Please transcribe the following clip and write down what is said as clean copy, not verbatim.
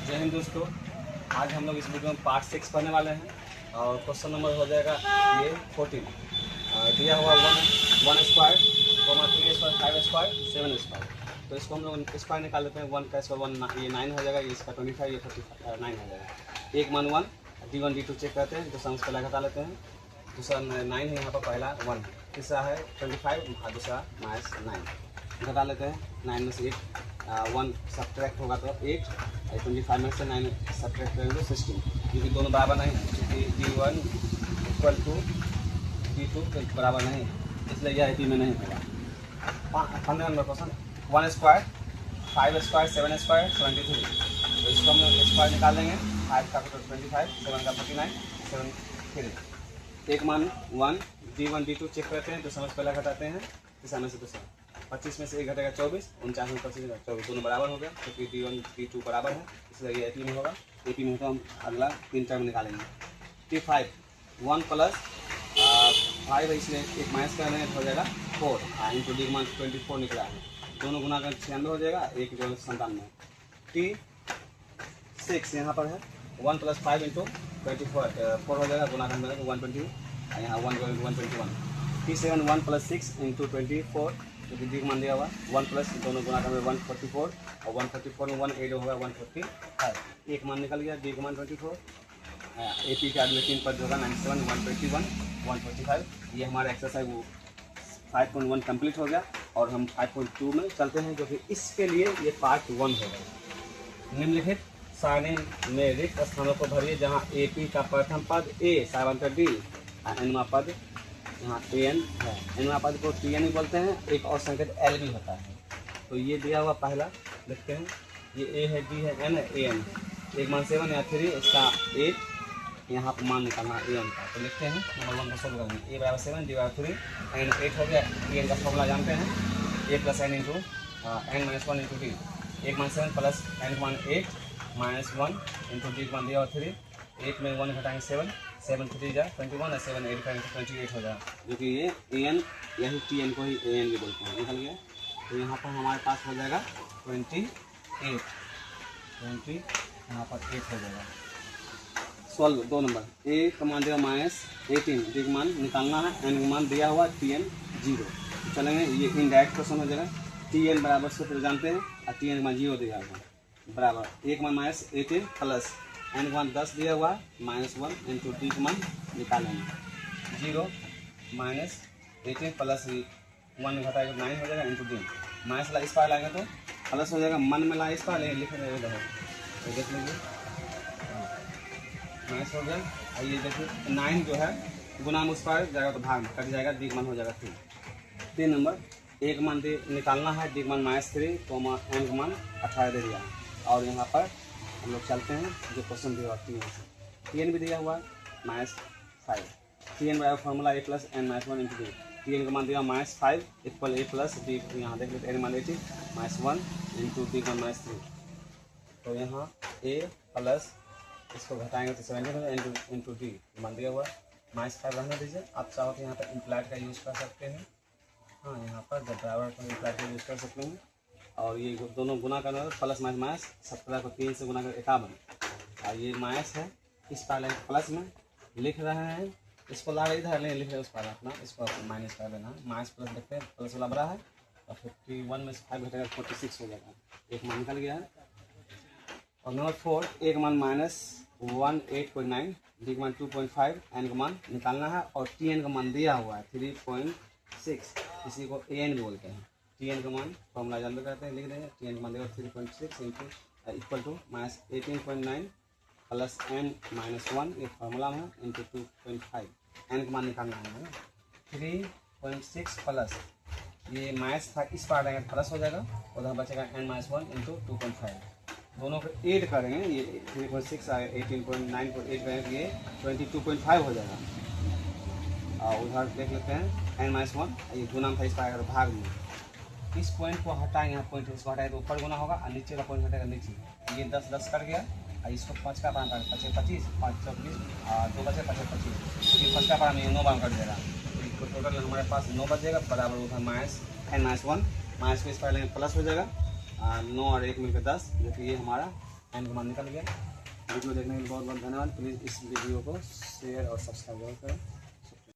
जय हिंद दोस्तों, आज हम लोग इस वीडियो में पार्ट 6 पढ़ने वाले हैं और क्वेश्चन नंबर हो जाएगा ये 14। दिया हुआ 1 स्क्वायर, 3 स्क्वायर, 5 स्क्वायर, 7 स्क्वायर। तो इसको हम लोग स्क्वायर निकाल लेते हैं। 1 का स्क्वायर 1, ये 9 हो जाएगा, ये इसका 25, ये 9 हो जाएगा। एक मान 1, D1 D2 चेक करते हैं, दूसरा पहला घटा लेते हैं। दूसरा 9 है यहाँ पर, पहला 1, तीसरा है 25 और दूसरा -9 घटा लेते हैं। 9 में से 1 सब्ट्रैक्ट होगा तो 8, 25 में से 9 सब्ट्रैक्ट करेंगे तो 16, क्योंकि दोनों बराबर नहीं है, क्योंकि D1 इक्वल टू D2 बराबर नहीं, इसलिए यह AP में नहीं होगा। 15 number question, 1 square, 5 square, 7 square, 73। तो इसको हम लोग स्क्वायर निकाल लेंगे। 5 का 25, 7 का 49, 7 3। एक मान 1, D1 D2 चेक करते हैं, दूसरा में पहला घटाते हैं, तीसरा में से दूसरा। 25 में से 1 घटेगा 24, 49 में 25 24, दोनों बराबर हो गया, क्योंकि D1 D2 बराबर है, इसलिए ये AP में होगा। AP में तो हम अगला 3 टर्म निकालेंगे। T5 1 प्लस 5 है, इसलिए एक माइनस का लेंगे तो हो जाएगा 4 इंटू D मान 24 निकला है, दोनों गुना कर 96 हो जाएगा, एक जो 97। T6 यहाँ पर है 1 प्लस 5 इंटू 24 4 हो जाएगा, गुना करना है 120, यहाँ 1 121। T7 1 प्लस 6 इंटू 24, क्योंकि डी मान दिया हुआ 1 प्लस दोनों गुना करना 144 और 144 में 1 ऐड होगा 145। एक मान निकल गया, डी का मान 24। AP के अगले 3 पद होगा 97, 121, 145। ये हमारा एक्सरसाइज 5.1 कंप्लीट हो गया और हम 5.2 में चलते हैं, जो कि इसके लिए ये पार्ट 1 होगा। निम्नलिखित सारणी में रिक्त स्थानों को भरिए जहाँ AP का प्रथम पद A, साइवांतर D, एनवा पद यहाँ AN है। एनवा पद को TN भी बोलते हैं, एक और संकेत L भी होता है। तो ये दिया हुआ पहला देखते हैं, ये A है, D है, N है, AN। एक मान 7 या 3, इसका 8, यहाँ पर मान निकालना है AN का। तो लिखते हैं नंबर 1 को सोल्व करेंगे। A बराबर 7, D बराबर 3, N 8 हो गया। TN का फॉर्मूला जानते हैं, A plus N into N minus 1 into D। एक मान 7 प्लस N मान 8 माइनस 1 इंटू D मान दिया और 3, 8 में 1 घटाएंगे 7, 7 3 जा 21 और 7 8 करेंगे 28 हो जाएगा, जो कि ये AN, यही TN को ही AN भी बोलते हैं। निकल गया। तो यहाँ पर हमारे पास हो जाएगा 28, यहाँ पर 8 हो जाएगा। Solve 2 number. A का मान दिया -18, D का मान निकालना है, N का मान दिया हुआ TN 0। तो चलेंगे, ये इनडायरेक्ट क्वेश्चन हो जाएगा। TN बराबर सूत्र जानते हैं और TN का मान 0 दिया हुआ बराबर, एक मान -18 प्लस N का मान 10 दिया हुआ -1 इंटू D का मान निकालेंगे। 0 -18 प्लस 1 घटाएगा 9 हो जाएगा इंटू D। माइनस ला इस पार लाएंगे तो प्लस हो जाएगा, मन में ला इस पार लेंगे, लिख रहे हो तो देख लीजिए माइनस हो गया। और ये देखिए 9 जो है गुना में उस पार जाएगा तो भाग कट जाएगा, D का मान हो जाएगा 3 नंबर। एक मान निकालना है, D का मान -3, तो N का मान 18 दे दिया। और यहाँ पर हम लोग चलते हैं, जो क्वेश्चन दिया हुआ TN भी दिया हुआ -5। TN बराबर formula A plus N minus 1 into D। TN का मान दिया -5 इक्वल A प्लस D, यहाँ देख लेते हैं, N मान 80 -1 इंटू D का -3। तो यहाँ A प्लस इसको घटाएंगे तो 17 इंटू D मान दिया हुआ -5 रहने दीजिए। आप चाहो तो यहाँ पर इम्प्लाइड का यूज़ कर सकते हैं, हाँ यहाँ पर जब बराबर का इम्प्लाइड का यूज़ कर सकते हैं। और ये दोनों गुना करना है, प्लस माइनस 17 को 3 से गुना कर 51, और ये माइनस है, इस पार प्लस में लिख रहे हैं, इसको ला इधर नहीं लिख रहे उस पार रखना, इसको माइनस कर देना है। माइनस प्लस देखते हैं, प्लस वाला बड़ा है और 51 में से 5 घटेगा 46 हो जाएगा, एक मान निकल गया है। और नंबर 4, एक मान -18.9, D का मान 2.5, N का मान निकालना है और TN का मान दिया हुआ है 3.6, इसी को AN बोलते हैं। TN का मान फॉर्मूला जानते करते हैं, लिख देंगे। TN का मान देगा 3.6 into equal to -18.9 plus N minus 1, ये फार्मूला में इंटू 2.5। N का मान निकालना है 3.6 प्लस, ये माइनस था, इस पार आएगा प्लस हो जाएगा, उधर बचेगा N माइनस 1 इंटू 2.5। दोनों को ऐड करेंगे, ये 3.6 आएगा, 18.9 को ऐड करेंगे, ये 22.5 हो जाएगा। और उधर देख लेते हैं N माइनस 1, ये गुना था, इस पार आएगा भाग में। इस पॉइंट को हटाएंगे, यहाँ पॉइंट इसको हटाए तो ऊपर गुना होगा और नीचे का पॉइंट हटेगा नीचे। ये 10 10 कट गया और इसको 5 का पारा 25 25 5 24 और 2 बचे 25 25, फिर 5 का पारा में 9 बार कट जाएगा, तो टोटल हमारे पास 9 बचेगा बराबर उधर -N माइनस 1, माइनस को इस पार लेंगे प्लस हो जाएगा 9 और 1 मिलकर 10, जो कि ये हमारा एन का मान निकल गया। वीडियो देखने के लिए बहुत बहुत धन्यवाद। प्लीज़ इस वीडियो को शेयर और सब्सक्राइब करें।